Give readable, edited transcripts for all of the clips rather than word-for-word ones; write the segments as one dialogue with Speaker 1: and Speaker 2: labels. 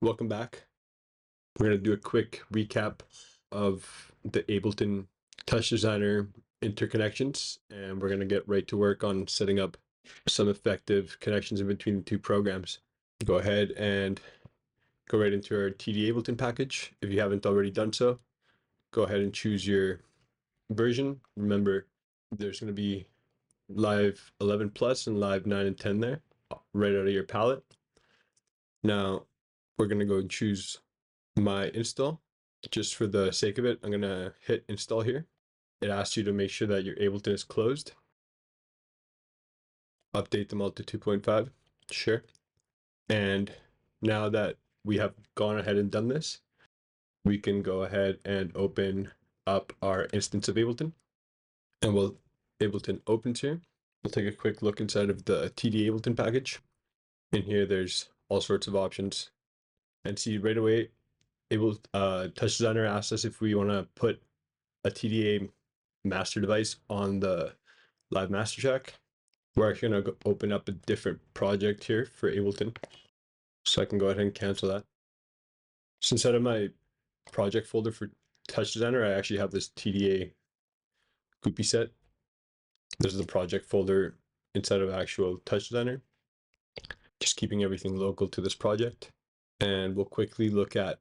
Speaker 1: welcome back. We're going to do a quick recap of the Ableton TouchDesigner interconnections, and we're going to get right to work on setting up some effective connections in between the two programs. Go ahead and go right into our TD Ableton package. If you haven't already done so, go ahead and choose your version. Remember, there's going to be Live 11 Plus and Live 9 and 10 there, right out of your palette. Now, we're going to go and choose my install. Just for the sake of it, I'm going to hit install here. It asks you to make sure that your Ableton is closed. Update them all to 2.5. Sure. And now that we have gone ahead and done this, we can go ahead and open up our instance of Ableton. And we'll Ableton opens here. We'll take a quick look inside of the TD Ableton package. In here, there's all sorts of options. And see right away, TouchDesigner asks us if we want to put a TDA master device on the live master track. We're actually going to open up a different project here for Ableton. So I can go ahead and cancel that. So inside of my project folder for TouchDesigner, I actually have this TDA groupie set. This is the project folder inside of actual TouchDesigner. Just keeping everything local to this project. And we'll quickly look at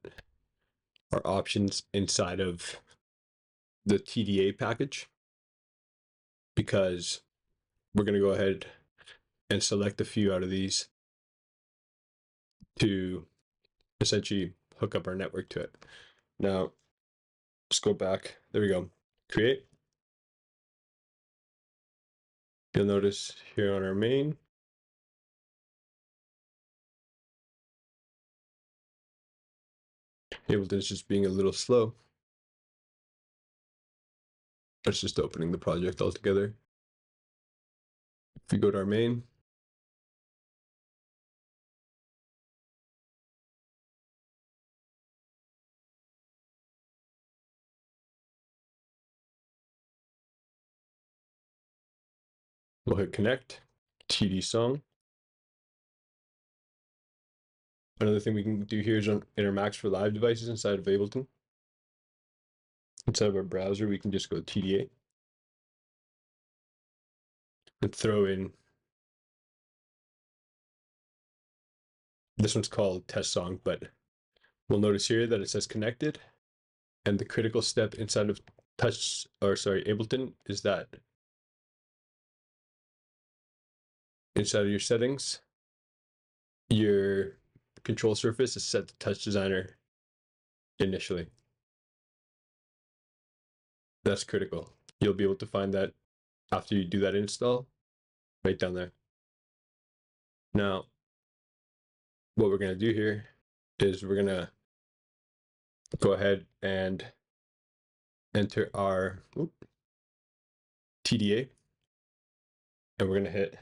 Speaker 1: our options inside of the TDA package, because we're going to go ahead and select a few out of these to essentially hook up our network to it. Now, let's go back. There we go. Create. You'll notice here on our main, Ableton's just being a little slow. It's just opening the project altogether. If we go to our main, we'll hit connect, TD song. Another thing we can do here is on Intermax for live devices inside of Ableton. Inside of our browser, we can just go TDA and throw in, this one's called test song, but we'll notice here that it says connected. And the critical step inside of Ableton is that inside of your settings, your control surface is set to TouchDesigner initially. That's critical. You'll be able to find that after you do that install, right down there. Now, what we're going to do here is we're going to go ahead and enter our TDA, and we're going to hit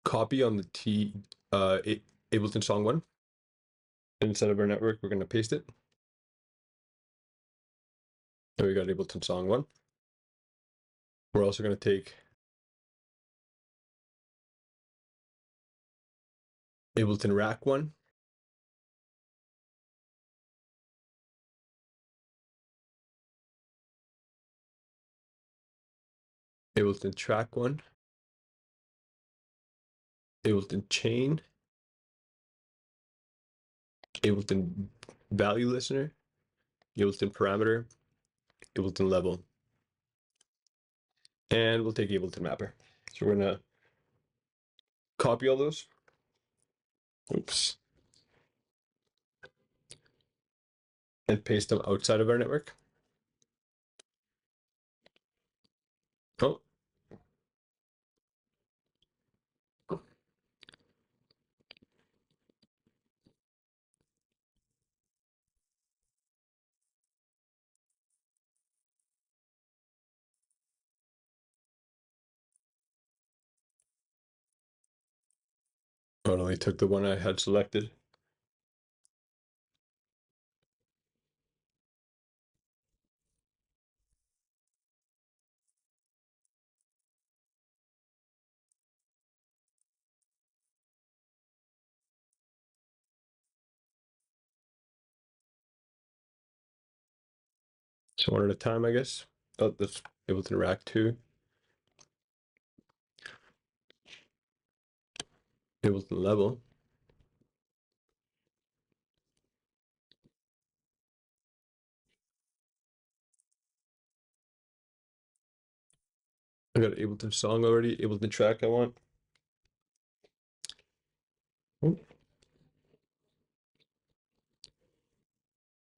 Speaker 1: copy on the Ableton song 1. And instead of our network, we're going to paste it. And we got Ableton song 1. We're also going to take Ableton rack 1. Ableton track 1. Ableton chain. Ableton value listener. Ableton parameter. Ableton level. And we'll take Ableton mapper. So we're going to copy all those. Oops. And paste them outside of our network. Oh. I only took the one I had selected. So one at a time, I guess. Oh, that's Ableton Rack 2. Ableton Level. I got Ableton Song already, Ableton Track I want.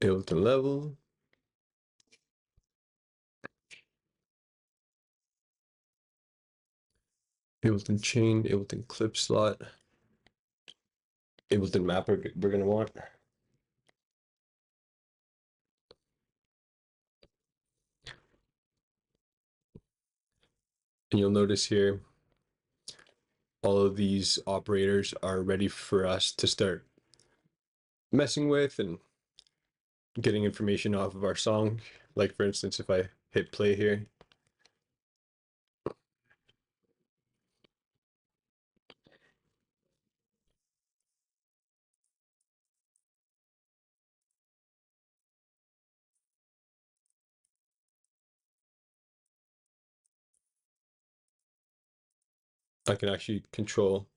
Speaker 1: Ableton Level. Ableton Chain, Ableton Clip Slot. Ableton Mapper we're gonna want. And you'll notice here, all of these operators are ready for us to start messing with and getting information off of our song. Like for instance, if I hit play here, I can actually control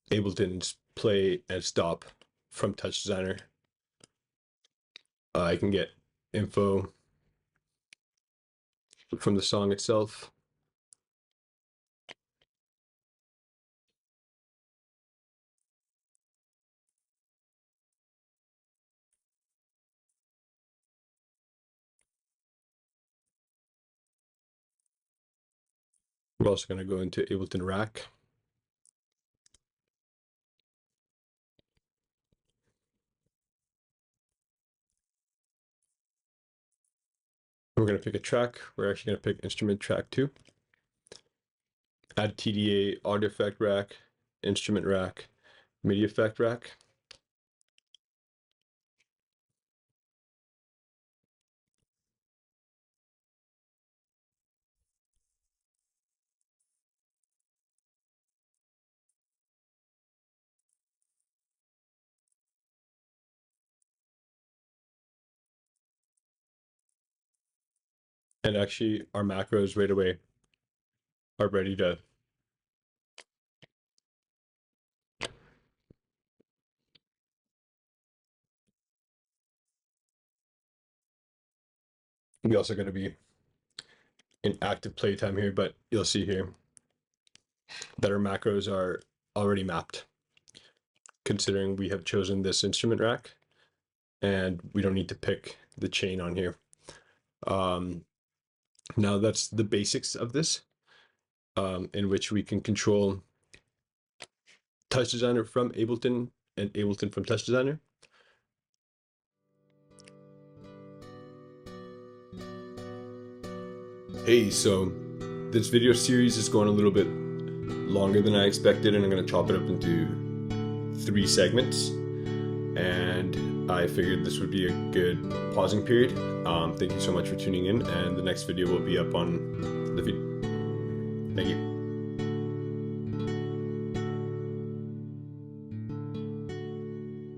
Speaker 1: Ableton's play and stop from TouchDesigner. I can get info from the song itself. We're also going to go into Ableton Rack. We're going to pick a track. We're actually going to pick instrument track 2. Add TDA, audio effect rack, instrument rack, MIDI effect rack. And actually our macros right away are ready to we also going to be in active playtime here, but you'll see here that our macros are already mapped, considering we have chosen this instrument rack and we don't need to pick the chain on here. Now that's the basics of this, in which we can control TouchDesigner from Ableton and Ableton from TouchDesigner. Hey, so this video series is going a little bit longer than I expected, and I'm going to chop it up into 3 segments. And I figured this would be a good pausing period. Thank you so much for tuning in, and the next video will be up on the feed. Thank you.